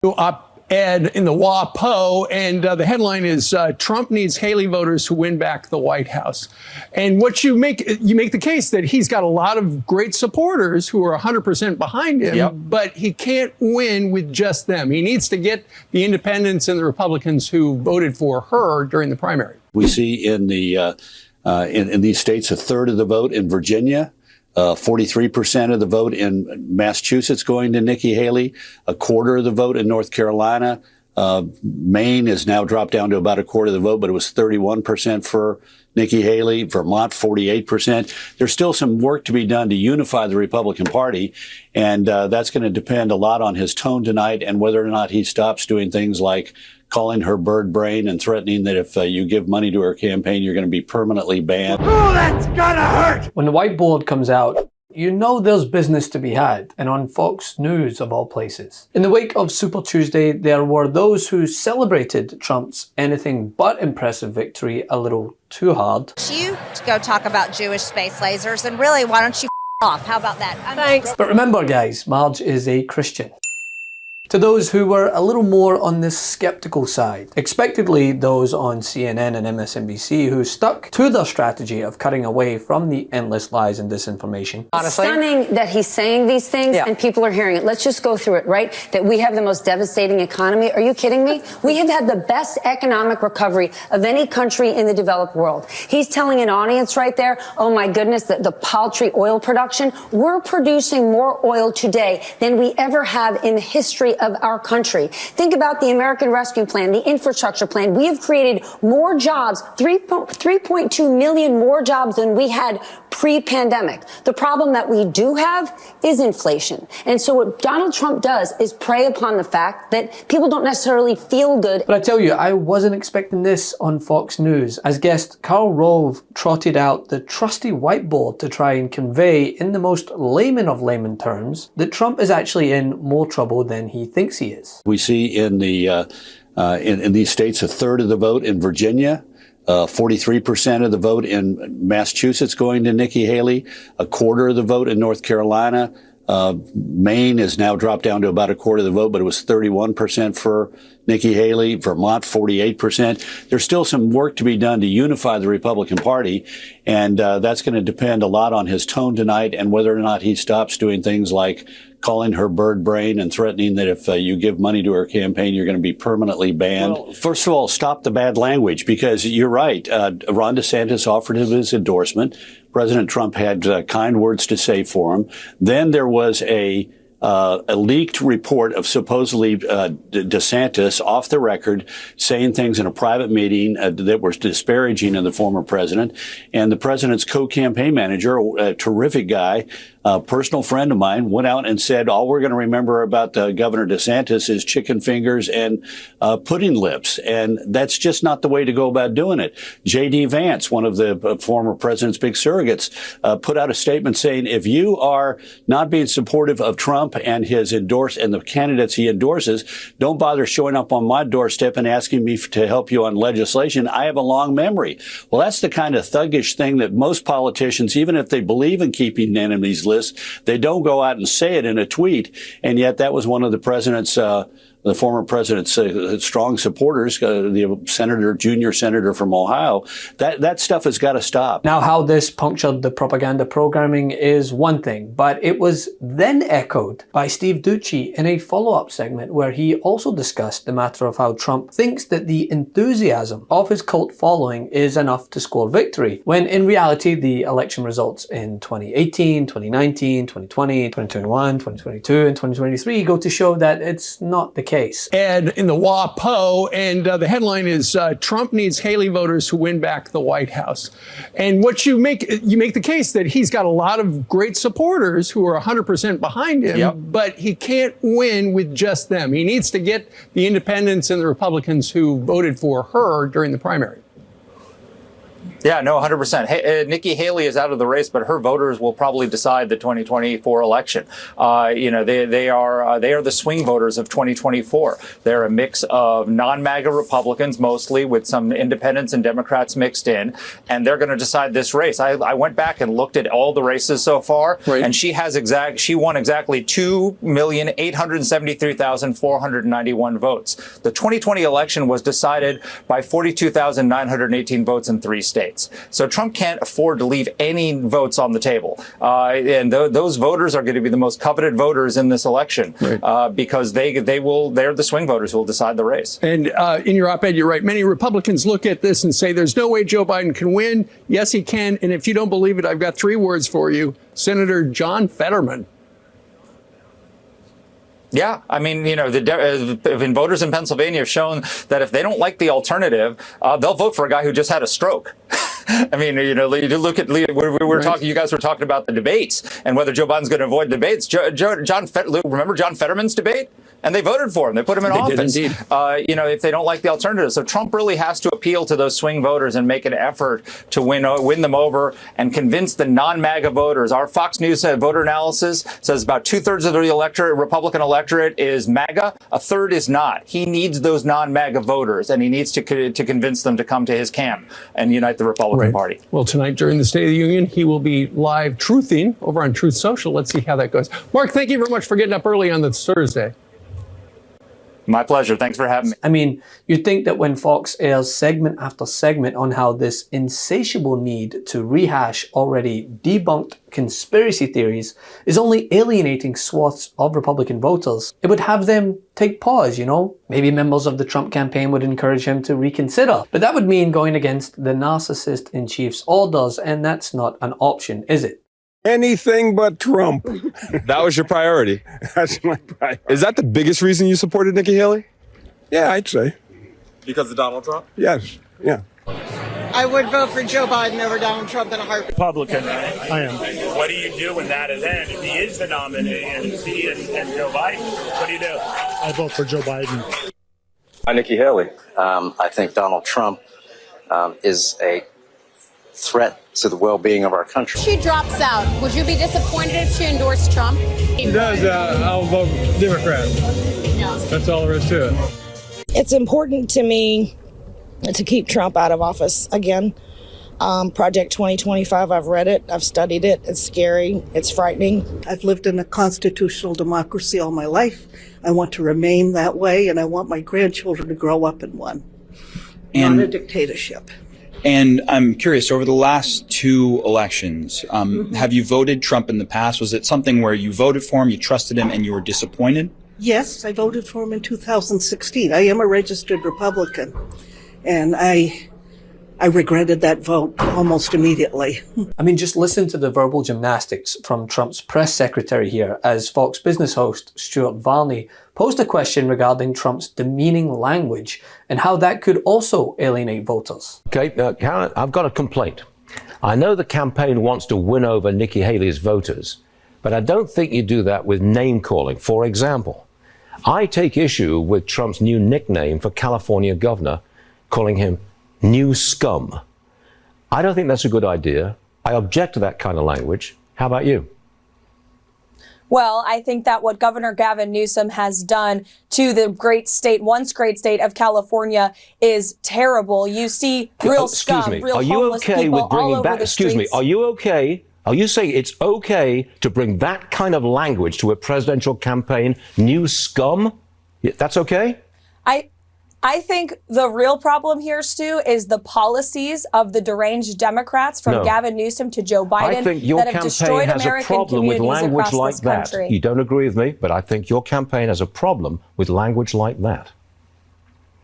Op-ed in the WAPO, and the headline is Trump needs Haley voters to win back the White House. And what you make the case that he's got a lot of great supporters who are 100% behind him, but he can't win with just them. He needs to get the independents and the Republicans who voted for her during the primary. We see in the in these states a third of the vote in Virginia. 43% of the vote in Massachusetts going to Nikki Haley, a quarter of the vote in North Carolina. Maine has now dropped down to about a quarter of the vote, but it was 31% for Nikki Haley. Vermont, 48%. There's still some work to be done to unify the Republican Party, and that's going to depend a lot on his tone tonight and whether or not he stops doing things like calling her bird brain and threatening that if you give money to her campaign, you're going to be permanently banned. Oh, that's gonna hurt! When the whiteboard comes out, you know there's business to be had, and on Fox News of all places. In the wake of Super Tuesday, there were those who celebrated Trump's anything but impressive victory a little too hard. You to go talk about Jewish space lasers, and really, why don't you off? How about that? Thanks. But remember, guys, Marge is a Christian. To those who were a little more on the skeptical side, expectedly those on CNN and MSNBC who stuck to their strategy of cutting away from the endless lies and disinformation. Honestly, stunning that he's saying these things and people are hearing it. Let's just go through it, right? That we have the most devastating economy. Are you kidding me? We have had the best economic recovery of any country in the developed world. He's telling an audience right there, oh my goodness, the paltry oil production. We're producing more oil today than we ever have in the history of our country. Think about the American Rescue Plan, the infrastructure plan. We have created more jobs, 3.2 million more jobs than we had pre-pandemic. The problem that we do have is inflation. And so what Donald Trump does is prey upon the fact that people don't necessarily feel good. But I tell you, I wasn't expecting this on Fox News, as guest Karl Rove trotted out the trusty whiteboard to try and convey in the most layman of layman terms that Trump is actually in more trouble than he thinks he is. We see in the in these states a third of the vote in Virginia. 43% of the vote in Massachusetts going to Nikki Haley, a quarter of the vote in North Carolina. Maine has now dropped down to about a quarter of the vote, but it was 31% for Nikki Haley. Vermont, 48%. There's still some work to be done to unify the Republican Party, and that's going to depend a lot on his tone tonight and whether or not he stops doing things like calling her bird brain and threatening that if you give money to her campaign, you're going to be permanently banned. Well, first of all, stop the bad language, because you're right. Ron DeSantis offered him his endorsement. President Trump had kind words to say for him. Then there was a leaked report of supposedly DeSantis off the record saying things in a private meeting that were disparaging of the former president. And the president's co-campaign manager, a terrific guy, a personal friend of mine, went out and said, all we're going to remember about Governor DeSantis is chicken fingers and pudding lips. And that's just not the way to go about doing it. J.D. Vance, one of the former president's big surrogates, put out a statement saying, if you are not being supportive of Trump and his and the candidates he endorses, don't bother showing up on my doorstep and asking me to help you on legislation. I have a long memory. Well, that's the kind of thuggish thing that most politicians, even if they believe in keeping enemies lists, they don't go out and say it in a tweet. And yet that was one of the president's the former president's strong supporters, the junior senator from Ohio. That stuff has got to stop. Now, how this punctured the propaganda programming is one thing, but it was then echoed by Steve Ducey in a follow-up segment where he also discussed the matter of how Trump thinks that the enthusiasm of his cult following is enough to score victory, when in reality the election results in 2018, 2019, 2020, 2021, 2022, and 2023 go to show that it's not the case. And in the WAPO, and the headline is Trump needs Haley voters to win back the White House. And what you make the case that he's got a lot of great supporters who are 100% behind him, but he can't win with just them. He needs to get the independents and the Republicans who voted for her during the primary. Yeah, no, 100%. Hey, Nikki Haley is out of the race, but her voters will probably decide the 2024 election. They are the swing voters of 2024. They're a mix of non-MAGA Republicans, mostly, with some independents and Democrats mixed in, and they're going to decide this race. I went back and looked at all the races so far, and she won exactly 2,873,491 votes. The 2020 election was decided by 42,918 votes in 3 states. So Trump can't afford to leave any votes on the table. And those voters are going to be the most coveted voters in this election because they're the swing voters who will decide the race. And in your op-ed, you're right. Many Republicans look at this and say, there's no way Joe Biden can win. Yes, he can. And if you don't believe it, I've got 3 words for you. Senator John Fetterman. Yeah, I mean, voters in Pennsylvania have shown that if they don't like the alternative, they'll vote for a guy who just had a stroke. I mean, you look at you guys were talking about the debates and whether Joe Biden's going to avoid debates. Remember John Fetterman's debate? And they voted for him. They put him in office. Did, indeed. If they don't like the alternative. So Trump really has to appeal to those swing voters and make an effort to win them over and convince the non-MAGA voters. Our Fox News voter analysis says about 2/3 of the Republican electorate is MAGA. 1/3 is not. He needs those non-MAGA voters, and he needs to convince them to come to his camp and unite the Republican Party. Well, tonight during the State of the Union, he will be live truthing over on Truth Social. Let's see how that goes. Mark, thank you very much for getting up early on this Thursday. My pleasure. Thanks for having me. I mean, you'd think that when Fox airs segment after segment on how this insatiable need to rehash already debunked conspiracy theories is only alienating swaths of Republican voters, it would have them take pause, Maybe members of the Trump campaign would encourage him to reconsider. But that would mean going against the narcissist in chief's orders, and that's not an option, is it? Anything but Trump. That was your priority. That's my priority. Is that the biggest reason you supported Nikki Haley? Yeah, I'd say. Because of Donald Trump? Yes. Yeah. I would vote for Joe Biden over Donald Trump in a heartbeat. Republican. I am. What do you do in that event if he is the nominee and it's he and Joe Biden? What do you do? I vote for Joe Biden. Hi, Nikki Haley. I think Donald Trump is a threat to the well-being of our country. She drops out. Would you be disappointed if she endorsed Trump? She does. I'll vote Democrat. That's all there is to it. It's important to me to keep Trump out of office again. Project 2025, I've read it. I've studied it. It's scary. It's frightening. I've lived in a constitutional democracy all my life. I want to remain that way, and I want my grandchildren to grow up in one, not a dictatorship. And I'm curious, over the last 2 elections, have you voted Trump in the past? Was it something where you voted for him, you trusted him, and you were disappointed? Yes, I voted for him in 2016. I am a registered Republican, and I regretted that vote almost immediately. I mean, just listen to the verbal gymnastics from Trump's press secretary here as Fox Business host Stuart Varney posed a question regarding Trump's demeaning language and how that could also alienate voters. Okay, Karen, I've got a complaint. I know the campaign wants to win over Nikki Haley's voters, but I don't think you do that with name calling. For example, I take issue with Trump's new nickname for California governor, calling him New Scum. I don't think that's a good idea. I object to that kind of language. How about you? Well, I think that what Governor Gavin Newsom has done to the once great state of California is terrible. You see real scum, real homeless people all over the streets. Excuse me, are you okay? Are you saying it's okay to bring that kind of language to a presidential campaign? New scum? That's okay? I think the real problem here, Stu, is the policies of the deranged Democrats from Gavin Newsom to Joe Biden that have destroyed American communities across this country. You don't agree with me, but I think your campaign has a problem with language like that.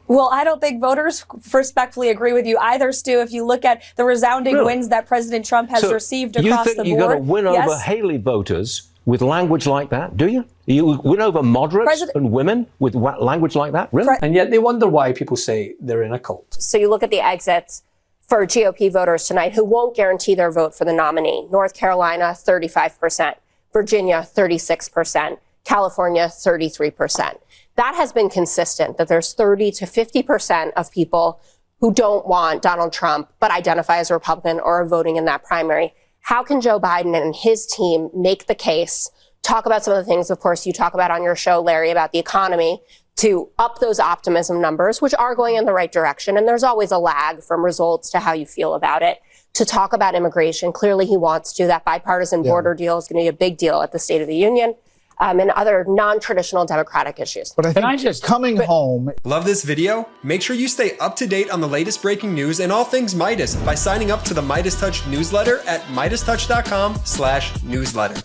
Well, I don't think voters respectfully agree with you either, Stu. If you look at the resounding wins that President Trump has received across the board. You think you're going to win over Haley voters with language like that, do you? You win over moderates and women with language like that? Really? And yet they wonder why people say they're in a cult. So you look at the exits for GOP voters tonight who won't guarantee their vote for the nominee. North Carolina, 35%. Virginia, 36%. California, 33%. That has been consistent, that there's 30 to 50% of people who don't want Donald Trump but identify as a Republican or are voting in that primary. How can Joe Biden and his team make the case, talk about some of the things, of course, you talk about on your show, Larry, about the economy, to up those optimism numbers, which are going in the right direction. And there's always a lag from results to how you feel about it. To talk about immigration, clearly he wants to. That bipartisan border deal is going to be a big deal at the State of the Union. And other non-traditional democratic issues. But I think coming home. Love this video? Make sure you stay up to date on the latest breaking news and all things Midas by signing up to the MeidasTouch newsletter at MeidasTouch.com/newsletter.